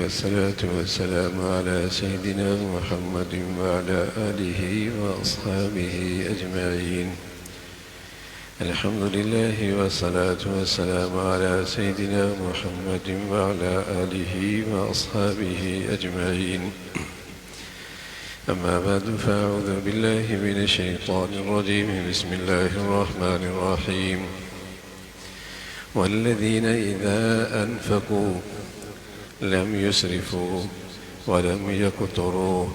والصلاة والسلام على سيدنا محمد وعلى آله وأصحابه أجمعين. الحمد لله والصلاة والسلام على سيدنا محمد وعلى آله وأصحابه أجمعين. أما بعد فأعوذ بالله من الشيطان الرجيم. بسم الله الرحمن الرحيم. والذين إذا أنفقوا لم يسرفوا ولم يقتروا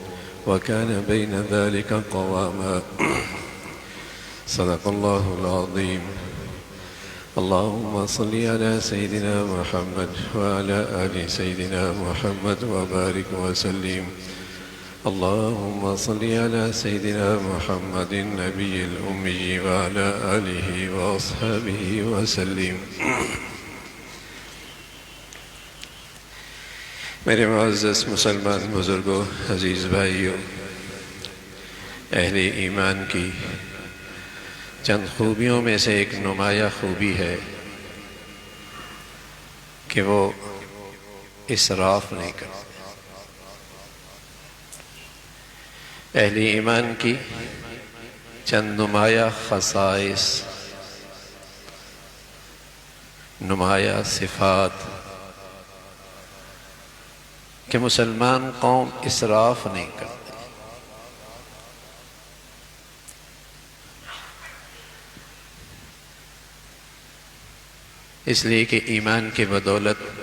وكان بين ذلك قواما. صدق الله العظيم. اللهم صل على سيدنا محمد وعلى آل سيدنا محمد وبارك وسلم. اللهم صل على سيدنا محمد النبي الأمي وعلى آله وأصحابه وسلم. میرے معزز مسلمان بزرگوں، عزیز بھائیوں، اہل ایمان کی چند خوبیوں میں سے ایک نمایاں خوبی ہے کہ وہ اسراف نہیں کرتے۔ اہل ایمان کی چند نمایاں خصائص، نمایاں صفات کہ مسلمان قوم اسراف نہیں کرتے۔ اس لیے کہ ایمان کی بدولت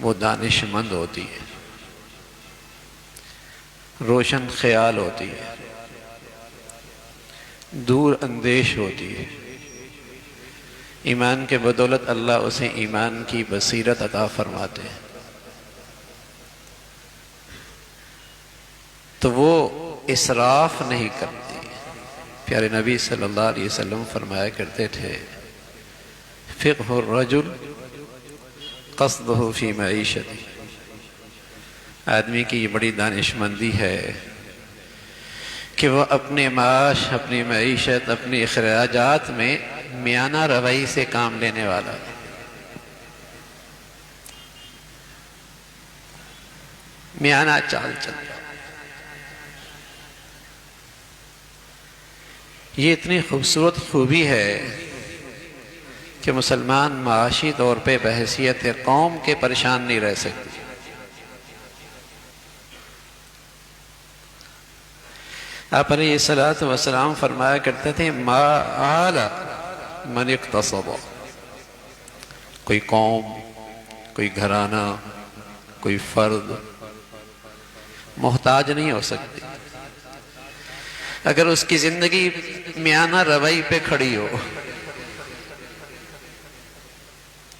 وہ دانش مند ہوتی ہے، روشن خیال ہوتی ہے، دور اندیش ہوتی ہے۔ ایمان کے بدولت اللہ اسے ایمان کی بصیرت عطا فرماتے ہیں، تو وہ اسراف نہیں کرتے۔ پیارے نبی صلی اللہ علیہ وسلم فرمایا کرتے تھے، فقہ الرجل قصدہ فی معیشتہ۔ آدمی کی یہ بڑی دانش مندی ہے کہ وہ اپنے معاش، اپنی معیشت، اپنی اخراجات میں میانہ روی سے کام لینے والا ہے۔ میانہ چال چلتا۔ یہ اتنی خوبصورت خوبی ہے کہ مسلمان معاشی طور پہ بحیثیت قوم کے پریشان نہیں رہ سکتے۔ آپ علیہ الصلوۃ والسلام فرمایا کرتے تھے، ما آل من اقتصب۔ کوئی قوم، کوئی گھرانہ، کوئی فرد محتاج نہیں ہو سکتی اگر اس کی زندگی میانہ روی پہ کھڑی ہو۔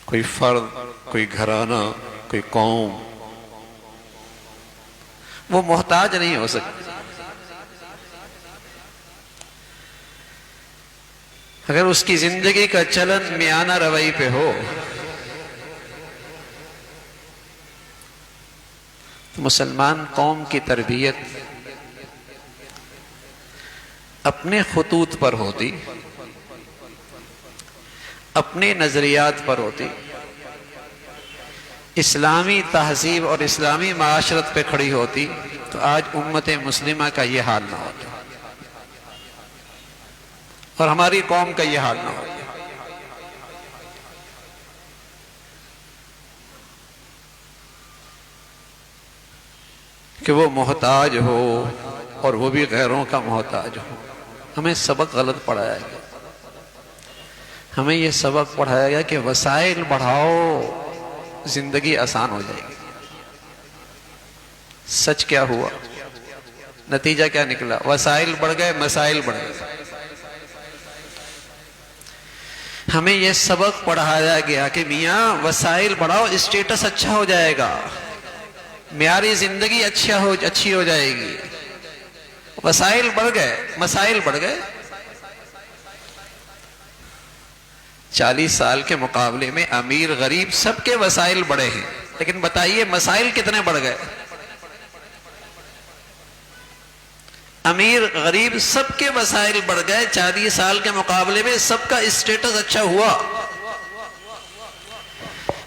کوئی فرد، کوئی گھرانہ، کوئی قوم وہ محتاج نہیں ہو سکتی اگر اس کی زندگی کا چلن میانہ روی پہ ہو۔ مسلمان قوم کی تربیت اپنے خطوط پر ہوتی، اپنے نظریات پر ہوتی، اسلامی تہذیب اور اسلامی معاشرت پہ کھڑی ہوتی، تو آج امت مسلمہ کا یہ حال نہ ہوتا اور ہماری قوم کا یہ حال نہ ہوتا۔ کہ وہ محتاج ہو اور وہ بھی غیروں کا محتاج ہو۔ ہمیں سبق غلط پڑھایا گیا۔ ہمیں یہ سبق پڑھایا گیا کہ وسائل بڑھاؤ، زندگی آسان ہو جائے گی۔ سچ کیا ہوا؟ نتیجہ کیا نکلا؟ وسائل بڑھ گئے، مسائل بڑھ گئے۔ ہمیں یہ سبق پڑھایا گیا کہ میاں وسائل بڑھاؤ، اسٹیٹس اچھا ہو جائے گا، معیاری زندگی اچھی ہو جائے گی۔ وسائل بڑھ گئے، مسائل بڑھ گئے۔ 40 سال کے مقابلے میں امیر غریب سب کے وسائل بڑھے ہیں، لیکن بتائیے مسائل کتنے بڑھ گئے؟ امیر غریب سب کے وسائل بڑھ گئے، 40 سال کے مقابلے میں سب کا اسٹیٹس اچھا ہوا،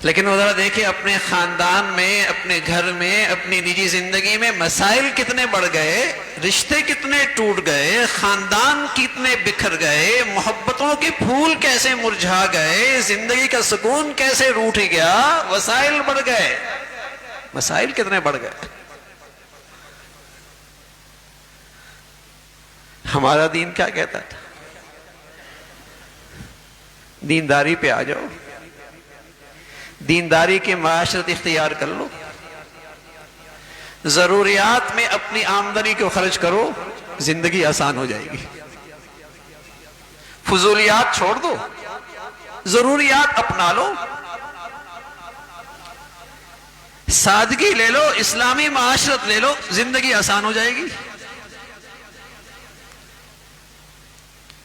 لیکن وہ ذرا دیکھیں اپنے خاندان میں، اپنے گھر میں، اپنی نجی زندگی میں مسائل کتنے بڑھ گئے، رشتے کتنے ٹوٹ گئے، خاندان کتنے بکھر گئے، محبتوں کے پھول کیسے مرجھا گئے، زندگی کا سکون کیسے روٹھ گیا، وسائل بڑھ گئے، مسائل کتنے بڑھ گئے۔ ہمارا دین کیا کہتا تھا؟ دینداری پہ آ جاؤ، دینداری کی معاشرت اختیار کر لو، ضروریات میں اپنی آمدنی کو خرچ کرو، زندگی آسان ہو جائے گی۔ فضولیات چھوڑ دو، ضروریات اپنا لو، سادگی لے لو، اسلامی معاشرت لے لو، زندگی آسان ہو جائے گی۔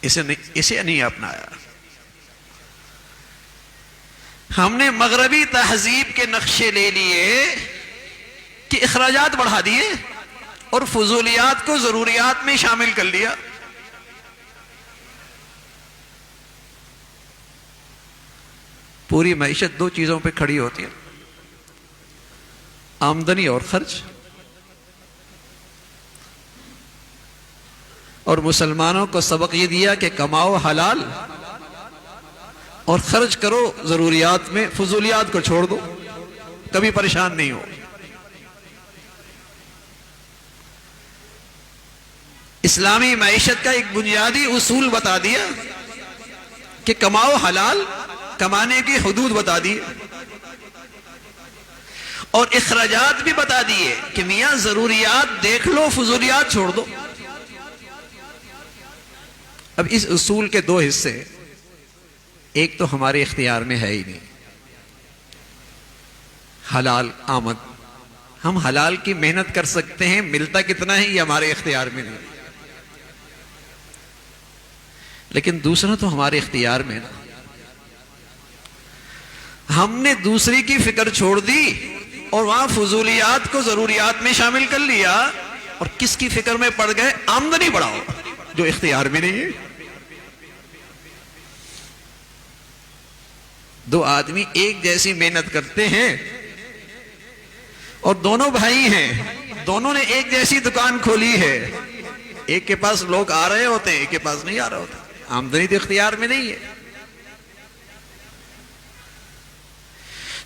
اسے نہیں اپنایا۔ ہم نے مغربی تہذیب کے نقشے لے لیے کہ اخراجات بڑھا دیے اور فضولیات کو ضروریات میں شامل کر لیا۔ پوری معیشت دو چیزوں پہ کھڑی ہوتی ہے، آمدنی اور خرچ۔ اور مسلمانوں کو سبق یہ دیا کہ کماؤ حلال اور خرچ کرو ضروریات میں، فضولیات کو چھوڑ دو، کبھی پریشان نہیں ہو۔ اسلامی معیشت کا ایک بنیادی اصول بتا دیا کہ کماؤ حلال، کمانے کی حدود بتا دی، اور اخراجات بھی بتا دیے کہ میاں ضروریات دیکھ لو، فضولیات چھوڑ دو۔ اب اس اصول کے دو حصے، ایک تو ہمارے اختیار میں ہے ہی نہیں، حلال آمد، ہم حلال کی محنت کر سکتے ہیں، ملتا کتنا ہے یہ ہمارے اختیار میں نہیں۔ لیکن دوسرا تو ہمارے اختیار میں نا، ہم نے دوسری کی فکر چھوڑ دی اور وہاں فضولیات کو ضروریات میں شامل کر لیا، اور کس کی فکر میں پڑ گئے؟ آمدنی بڑھاؤ، جو اختیار میں نہیں ہے۔ دو آدمی ایک جیسی محنت کرتے ہیں اور دونوں بھائی ہیں، دونوں نے ایک جیسی دکان کھولی ہے، ایک کے پاس لوگ آ رہے ہوتے ہیں، ایک کے پاس نہیں آ رہے ہوتے، آمدنی تو اختیار میں نہیں ہے۔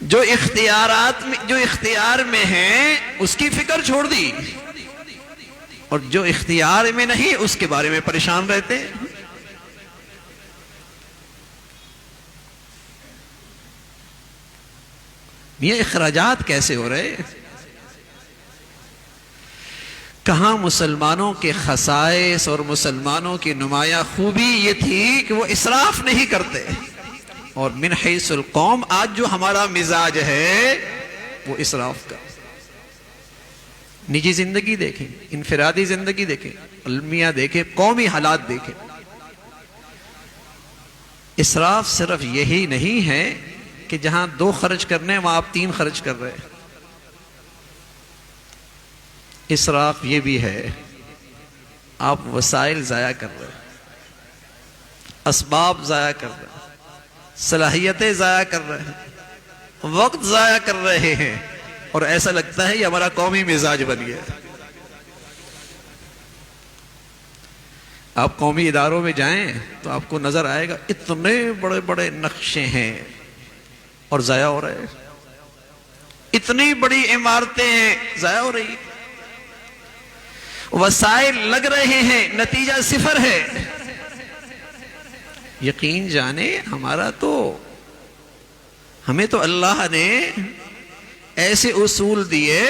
جو اختیار میں ہیں اس کی فکر چھوڑ دی، اور جو اختیار میں نہیں اس کے بارے میں پریشان رہتے ہیں۔ یہ اخراجات کیسے ہو رہے؟ کہاں مسلمانوں کے خصائص اور مسلمانوں کی نمایاں خوبی یہ تھی کہ وہ اسراف نہیں کرتے، اور من حیث القوم آج جو ہمارا مزاج ہے وہ اسراف کا۔ نجی زندگی دیکھیں، انفرادی زندگی دیکھیں، المیہ دیکھیں، قومی حالات دیکھیں۔ اسراف صرف یہی نہیں ہے کہ جہاں 2 خرچ کرنے وہاں آپ 3 خرچ کر رہے ہیں۔ اسراف یہ بھی ہے آپ وسائل ضائع کر رہے ہیں، اسباب ضائع کر رہے ہیں، صلاحیتیں ضائع کر رہے ہیں، وقت ضائع کر رہے ہیں، اور ایسا لگتا ہے یہ ہمارا قومی مزاج بن گیا۔ آپ قومی اداروں میں جائیں تو آپ کو نظر آئے گا اتنے بڑے بڑے نقشے ہیں اور ضائع ہو رہے ہیں، اتنی بڑی عمارتیں ہیں ضائع ہو رہی، وسائل لگ رہے ہیں، نتیجہ 0 ہے۔ یقین جانے ہمیں تو اللہ نے ایسے اصول دیے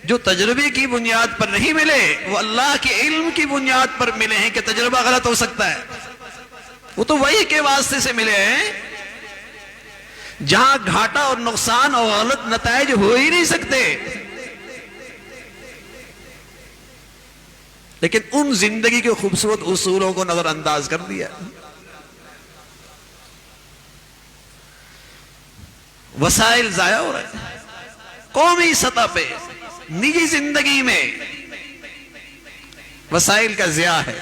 جو تجربے کی بنیاد پر نہیں ملے، وہ اللہ کے علم کی بنیاد پر ملے ہیں کہ تجربہ غلط ہو سکتا ہے، وہ تو وحی کے واسطے سے ملے ہیں جہاں گھاٹا اور نقصان اور غلط نتائج ہو ہی نہیں سکتے۔ لیکن ان زندگی کے خوبصورت اصولوں کو نظر انداز کر دیا۔ وسائل ضائع ہو رہے ہیں قومی سطح پہ، نجی زندگی میں وسائل کا ضیاع ہے۔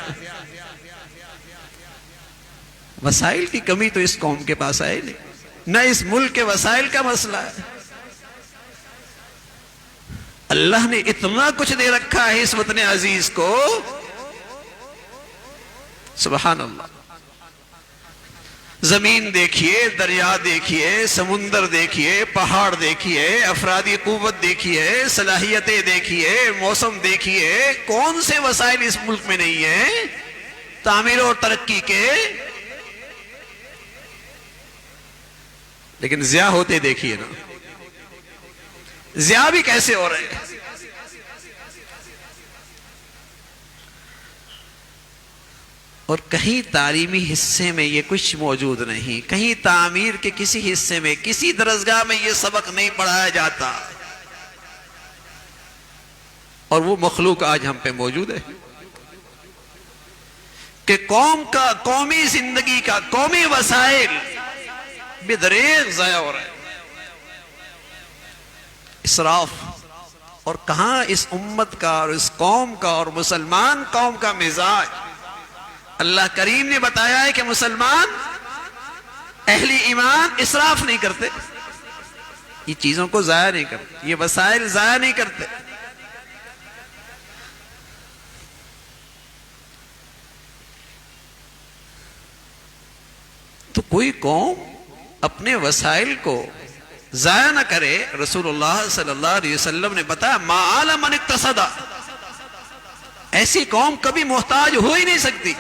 وسائل کی کمی تو اس قوم کے پاس ہے نہیں۔ نہ اس ملک کے وسائل کا مسئلہ ہے. اللہ نے اتنا کچھ دے رکھا ہے اس وطن عزیز کو، سبحان اللہ. زمین دیکھیے، دریا دیکھیے، سمندر دیکھیے، پہاڑ دیکھیے، افرادی قوت دیکھیے، صلاحیتیں دیکھیے، موسم دیکھیے. کون سے وسائل اس ملک میں نہیں ہیں تعمیر اور ترقی کے؟ لیکن ضیاء ہوتے دیکھیے نا، ضیاء بھی کیسے ہو رہے ہیں. اور کہیں تعلیمی حصے میں یہ کچھ موجود نہیں، کہیں تعمیر کے کسی حصے میں، کسی درسگاہ میں یہ سبق نہیں پڑھایا جاتا. اور وہ مخلوق آج ہم پہ موجود ہے کہ قوم کا، قومی زندگی کا، قومی وسائل بدریغ ضائع ہو رہے ہیں. اسراف. اور کہاں اس امت کا اور اس قوم کا اور مسلمان قوم کا مزاج. اللہ کریم نے بتایا ہے کہ مسلمان اہل ایمان اسراف نہیں کرتے، یہ چیزوں کو ضائع نہیں کرتے، یہ وسائل ضائع نہیں کرتے. تو کوئی قوم اپنے وسائل کو ضائع نہ کرے. رسول اللہ صلی اللہ علیہ وسلم نے بتایا ما آل من اقتصد، ایسی قوم کبھی محتاج ہو ہی نہیں سکتی.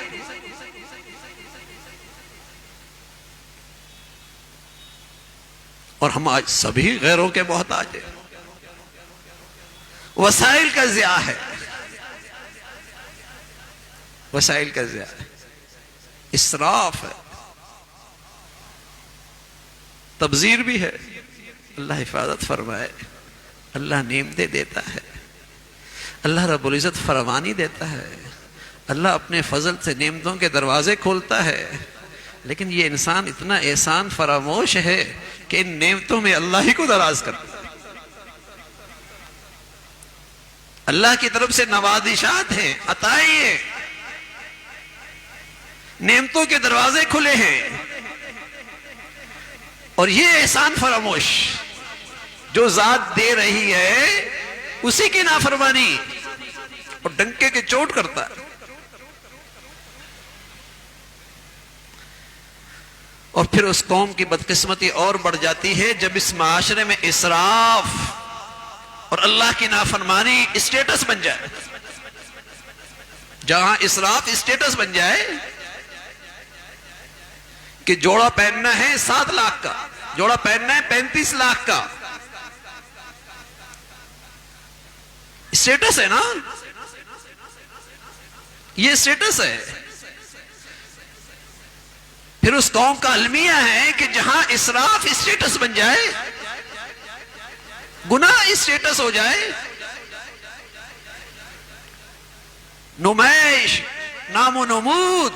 اور ہم آج سبھی غیروں کے محتاج ہیں. وسائل کا ضیاع ہے، وسائل کا ضیاع ہے، اسراف ہے، تبذیر بھی ہے. اللہ حفاظت فرمائے. اللہ نعمتیں دیتا ہے، اللہ رب العزت فراوانی دیتا ہے، اللہ اپنے فضل سے نعمتوں کے دروازے کھولتا ہے. لیکن یہ انسان اتنا احسان فراموش ہے کہ ان نعمتوں میں اللہ ہی کو ناراض کرتا ہے. اللہ کی طرف سے نوازشات ہیں، عطائیں ہیں، نعمتوں کے دروازے کھلے ہیں، اور یہ احسان فراموش جو ذات دے رہی ہے اسی کی نافرمانی اور ڈنکے کے چوٹ کرتا ہے. اور پھر اس قوم کی بدقسمتی اور بڑھ جاتی ہے جب اس معاشرے میں اسراف اور اللہ کی نافرمانی اسٹیٹس بن جائے. جہاں اسراف اسٹیٹس بن جائے کہ جوڑا پہننا ہے 7 لاکھ کا، جوڑا پہننا ہے 35 لاکھ کا، اسٹیٹس ہے نا، یہ اسٹیٹس ہے. پھر اس قوم کا المیہ ہے کہ جہاں اسراف اسٹیٹس بن جائے، گناہ اسٹیٹس ہو جائے، نمائش، نام و نمود،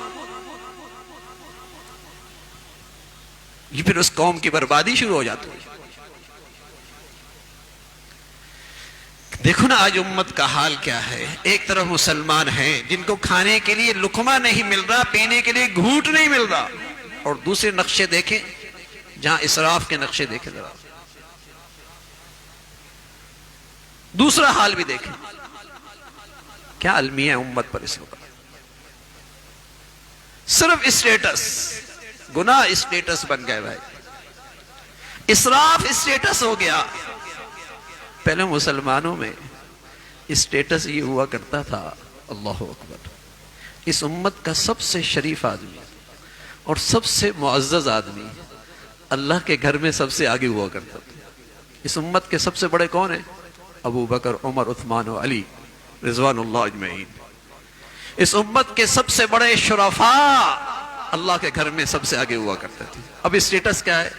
یہ پھر اس قوم کی بربادی شروع ہو جاتی ہے. دیکھو نا آج امت کا حال کیا ہے. ایک طرف مسلمان ہیں جن کو کھانے کے لیے لقمہ نہیں مل رہا، پینے کے لیے گھونٹ نہیں مل رہا، اور دوسرے نقشے دیکھیں جہاں اسراف کے نقشے دیکھیں، ذرا دوسرا حال بھی دیکھیں. کیا المیہ امت پر اس وقت؟ صرف اسٹیٹس، گناہ اسٹیٹس بن گئے بھائی، اسراف اسٹیٹس ہو گیا. پہلے مسلمانوں میں اسٹیٹس یہ ہوا کرتا تھا، اللہ اکبر، اس امت کا سب سے شریف آدمی اور سب سے معزز آدمی اللہ کے گھر میں سب سے آگے ہوا کرتا تھا. اس امت کے سب سے بڑے کون ہیں؟ ابو بکر، عمر، عثمان و علی رضوان اللہ اجمعین. اس امت کے سب سے بڑے شرفاء اللہ کے گھر میں سب سے آگے ہوا کرتے تھے. اب اسٹیٹس کیا ہے؟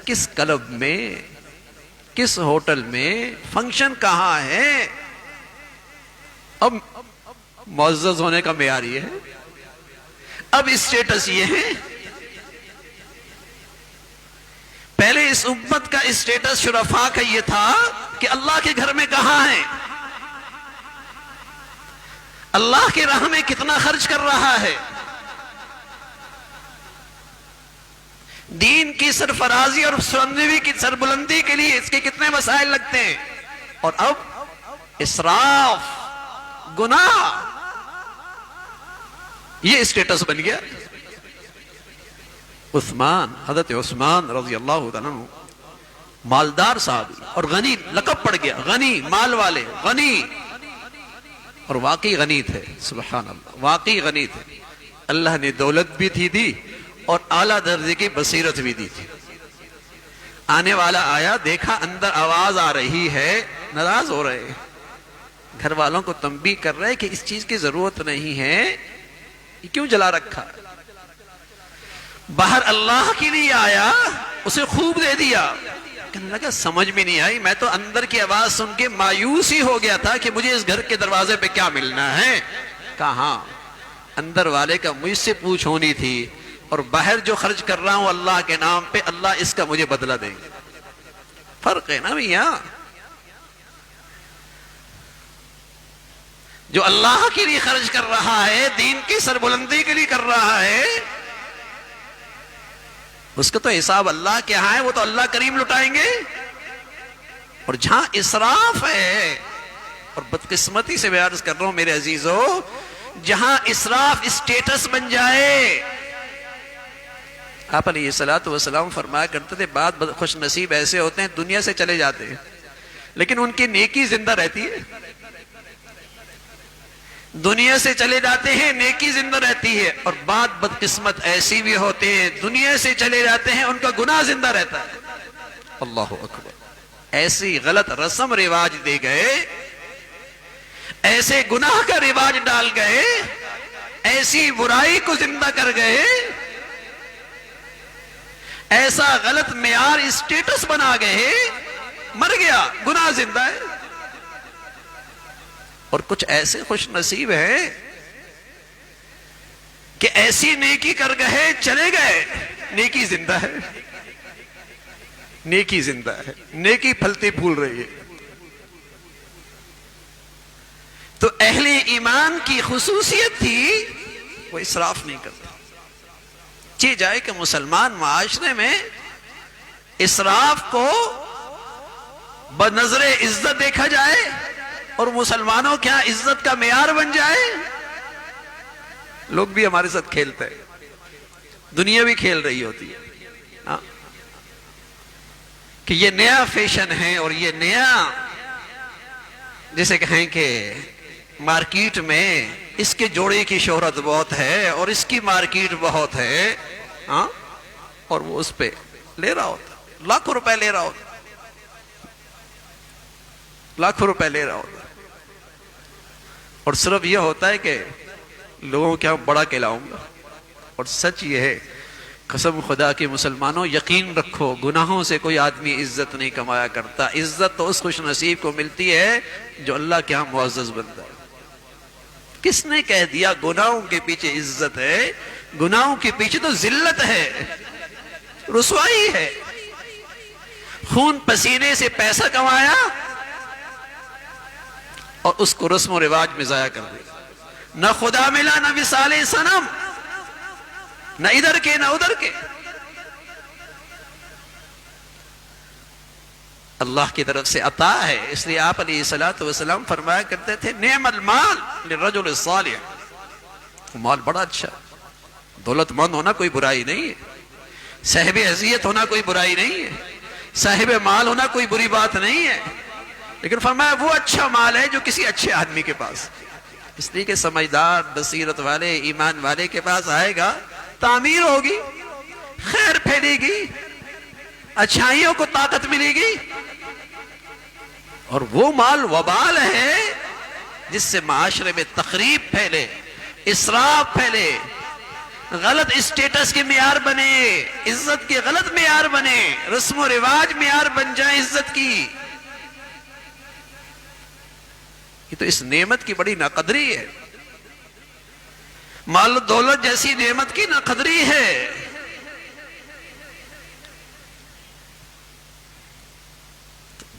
کس کلب میں، کس ہوٹل میں، فنکشن کہاں ہے؟ اب معزز ہونے کا معیار یہ ہے، اب اسٹیٹس یہ ہے. پہلے اس امت کا اسٹیٹس شرفاء کا یہ تھا کہ اللہ کے گھر میں کہاں ہے، اللہ کی راہ میں کتنا خرچ کر رہا ہے. دین کی سرفرازی اور سرنوی کی سربلندی کے لیے اس کے کتنے مسائل لگتے ہیں، اور اب اسراف، گناہ، یہ اسٹیٹس بن گیا۔ عثمان، حضرت عثمان رضی اللہ عنہ مالدار صاحب اور غنی لقب پڑ گیا، غنی، مال والے، غنی، اور واقعی غنی تھے، سبحان اللہ، واقعی غنی تھے۔ اللہ نے دولت بھی دی اور اعلیٰ درجے کی بصیرت بھی دی تھی۔ آنے والا آیا، دیکھا اندر آواز آ رہی ہے، ناراض ہو رہے، گھر والوں کو تنبیہ کر رہے کہ اس چیز کی ضرورت نہیں ہے، یہ کیوں جلا رکھا؟ باہر اللہ کے لیے آیا، اسے خوب دے دیا، کہنے لگا سمجھ میں نہیں آئی، میں تو اندر کی آواز سن کے مایوس ہی ہو گیا تھا کہ مجھے اس گھر کے دروازے پہ کیا ملنا ہے۔ کہاں اندر والے کا مجھ سے پوچھ ہونی تھی، اور باہر جو خرچ کر رہا ہوں اللہ کے نام پہ، اللہ اس کا مجھے بدلہ دیں گے۔ فرق ہے نا بھیا، جو اللہ کے لیے خرچ کر رہا ہے، دین کی سربلندی کے لیے کر رہا ہے، اس کا تو حساب اللہ کے ہاں ہے، وہ تو اللہ کریم لٹائیں گے۔ اور جہاں اسراف ہے، اور بدقسمتی سے میں عرض کر رہا ہوں میرے عزیزو، جہاں اسراف اسٹیٹس بن جائے، آپ علیہ الصلوۃ والسلام فرمایا کرتے تھے بعض خوش نصیب ایسے ہوتے ہیں دنیا سے چلے جاتے ہیں لیکن ان کی نیکی زندہ رہتی ہے، دنیا سے چلے جاتے ہیں نیکی زندہ رہتی ہے، اور بعض بدقسمت ایسی بھی ہوتے ہیں دنیا سے چلے جاتے ہیں ان کا گناہ زندہ رہتا ہے۔ اللہ اکبر، ایسی غلط رسم رواج دے گئے، ایسے گناہ کا رواج ڈال گئے، ایسی برائی کو زندہ کر گئے، ایسا غلط معیار اسٹیٹس بنا گئے، مر گیا، گناہ زندہ ہے۔ اور کچھ ایسے خوش نصیب ہیں کہ ایسی نیکی کر گئے، چلے گئے، نیکی زندہ ہے، نیکی زندہ ہے، نیکی پھلتی پھول رہی ہے۔ تو اہل ایمان کی خصوصیت تھی وہ اسراف نہیں کرتا۔ چی جائے کہ مسلمان معاشرے میں اسراف کو بنظر عزت دیکھا جائے اور مسلمانوں کیا عزت کا معیار بن جائے، لوگ بھی ہمارے ساتھ کھیلتے ہیں، دنیا بھی کھیل رہی ہوتی ہے کہ یہ نیا فیشن ہے، اور یہ نیا جیسے کہیں کہ مارکیٹ میں اس کے جوڑے کی شہرت بہت ہے اور اس کی مارکیٹ بہت ہے، اور وہ اس پہ لے رہا ہوتا، لاکھوں روپے لے رہا ہوتا، لاکھوں روپے لے رہا ہوتا، اور صرف یہ ہوتا ہے کہ لوگوں کیا بڑا کہلاؤں گا۔ اور سچ یہ ہے، قسم خدا کے مسلمانوں یقین رکھو، گناہوں سے کوئی آدمی عزت نہیں کمایا کرتا، عزت تو اس خوش نصیب کو ملتی ہے جو اللہ کے ہاں معزز بنتا ہے۔ کس نے کہہ دیا گناہوں کے پیچھے عزت ہے؟ گناہوں کے پیچھے تو ذلت ہے، رسوائی ہے۔ خون پسینے سے پیسہ کمایا اور اس کو رسم و رواج میں ضائع کر دیا، نہ خدا ملا، نہ مثال صنم، نہ ادھر کے نہ ادھر کے۔ اللہ کی طرف سے عطا ہے، اس لیے آپ علیہ الصلوۃ والسلام فرمایا کرتے تھے نعم المال للرجل الصالح، مال بڑا اچھا، دولت مند ہونا کوئی برائی نہیں ہے، صاحب حیثیت ہونا کوئی برائی نہیں ہے، صاحب مال ہونا کوئی بری بات نہیں ہے، لیکن فرمایا وہ اچھا مال ہے جو کسی اچھے آدمی کے پاس، اس لیے کہ سمجھدار بصیرت والے ایمان والے کے پاس آئے گا، تعمیر ہوگی، خیر پھیلے گی، اچھائیوں کو طاقت ملے گی، اور وہ مال وبال ہے جس سے معاشرے میں تخریب پھیلے، اسراف پھیلے، غلط اسٹیٹس کے معیار بنے، عزت کے غلط معیار بنے، رسم و رواج معیار بن جائے عزت کی۔ یہ تو اس نعمت کی بڑی ناقدری ہے، مال و دولت جیسی نعمت کی ناقدری ہے۔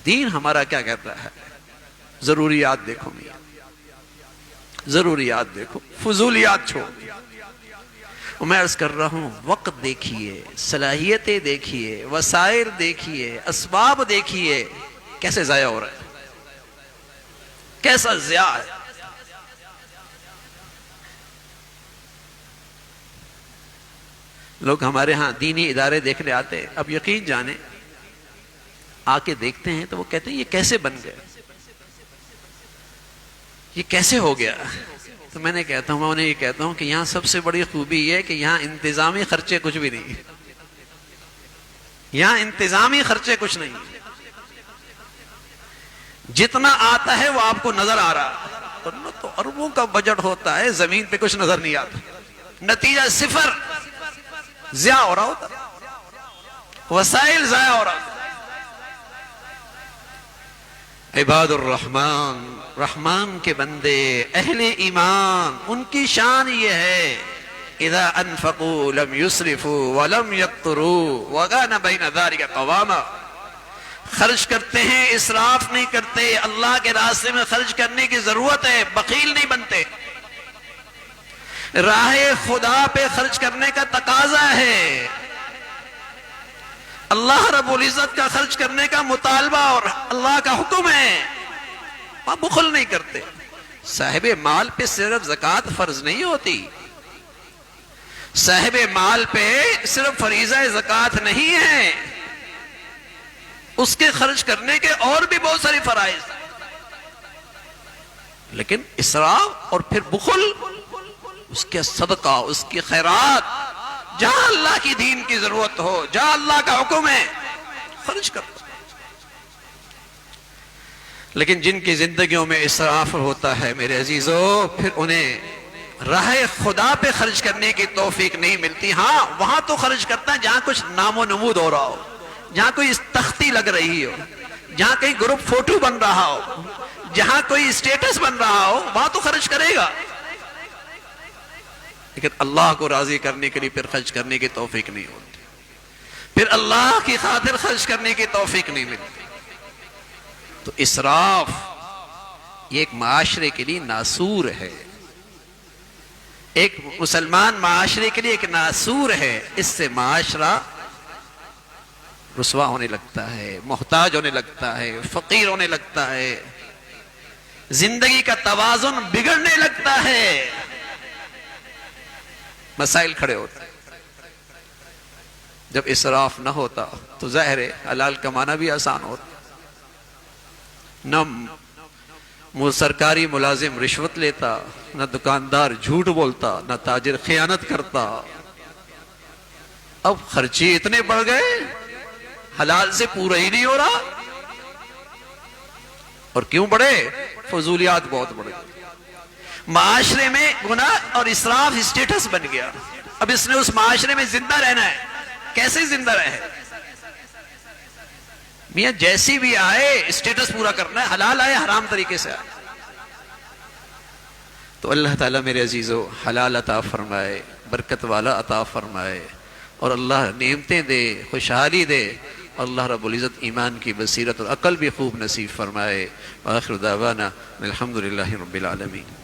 دین ہمارا کیا کہتا ہے؟ ضروریات دیکھو میاں، ضروریات دیکھو، فضولیات چھوڑ، میں عرض کر رہا ہوں، وقت دیکھیے، صلاحیتیں دیکھیے، وسائل دیکھیے، اسباب دیکھیے، کیسے ضائع ہو رہا ہے، کیسا ضیاع ہے۔ لوگ ہمارے ہاں دینی ادارے دیکھنے آتے ہیں، اب یقین جانیں آ کے دیکھتے ہیں تو وہ کہتے ہیں یہ کیسے بن گئے، یہ کیسے ہو گیا۔ تو میں انہیں یہ کہتا ہوں کہ یہاں سب سے بڑی خوبی یہ ہے کہ یہاں انتظامی خرچے کچھ بھی نہیں، یہاں انتظامی خرچے کچھ نہیں، جتنا آتا ہے وہ آپ کو نظر آ رہا، ورنہ تو اربوں کا بجٹ ہوتا ہے، زمین پہ کچھ نظر نہیں آتا، نتیجہ صفر، ضیاع ہو رہا ہوتا، وسائل ضائع ہو رہا۔ عباد الرحمن، رحمان کے بندے، اہل ایمان، ان کی شان یہ ہے اذا انفقوا لم يسرفوا ولم يقتروا وكان بين ذلك قواما، خرچ کرتے ہیں، اسراف نہیں کرتے، اللہ کے راستے میں خرچ کرنے کی ضرورت ہے، بخیل نہیں بنتے، راہ خدا پہ خرچ کرنے کا تقاضا ہے، اللہ رب العزت کا خرچ کرنے کا مطالبہ اور اللہ کا حکم ہے، وہاں بخل نہیں کرتے۔ صاحب مال پہ صرف زکوٰۃ فرض نہیں ہوتی، صاحب مال پہ صرف فریضہ زکوٰۃ نہیں ہے، اس کے خرچ کرنے کے اور بھی بہت ساری فرائض، لیکن اسراف اور پھر بخل، اس کے صدقہ، اس کی خیرات، جہاں اللہ کی دین کی ضرورت ہو، جہاں اللہ کا حکم ہے، خرچ کرتا۔ لیکن جن کی زندگیوں میں اسراف ہوتا ہے میرے عزیزو، پھر انہیں راہ خدا پہ خرچ کرنے کی توفیق نہیں ملتی۔ ہاں وہاں تو خرچ کرتا ہے جہاں کچھ نام و نمود ہو رہا ہو، جہاں کوئی تختی لگ رہی ہو، جہاں کہیں گروپ فوٹو بن رہا ہو، جہاں کوئی اسٹیٹس بن رہا ہو، وہاں تو خرچ کرے گا، لیکن اللہ کو راضی کرنے کے لیے پھر خرچ کرنے کی توفیق نہیں ہوتی، پھر اللہ کی خاطر خرچ کرنے کی توفیق نہیں ملتی۔ تو اسراف یہ ایک معاشرے کے لیے ناسور ہے، ایک مسلمان معاشرے کے لیے ایک ناسور ہے، اس سے معاشرہ رسوا ہونے لگتا ہے، محتاج ہونے لگتا ہے، فقیر ہونے لگتا ہے، زندگی کا توازن بگڑنے لگتا ہے، مسائل کھڑے ہوتے ہیں۔ جب اسراف نہ ہوتا تو ظاہر ہے حلال کمانا بھی آسان ہوتا، نہ سرکاری ملازم رشوت لیتا، نہ دکاندار جھوٹ بولتا، نہ تاجر خیانت کرتا۔ اب خرچے اتنے بڑھ گئے، حلال سے پورا ہی نہیں ہو رہا، اور کیوں بڑھے؟ فضولیات بہت بڑھ گئی، معاشرے میں گناہ اور اسراف اسٹیٹس بن گیا۔ اب اس نے اس معاشرے میں زندہ رہنا ہے، کیسے زندہ رہے؟ میاں جیسی بھی آئے اسٹیٹس پورا کرنا ہے، حلال آئے حرام طریقے سے آئے۔ تو اللہ تعالیٰ میرے عزیزو حلال عطا فرمائے، برکت والا عطا فرمائے، اور اللہ نعمتیں دے، خوشحالی دے، اللہ رب العزت ایمان کی بصیرت اور عقل بھی خوب نصیب فرمائے۔ وآخر دعوانا الحمدللہ رب العالمین۔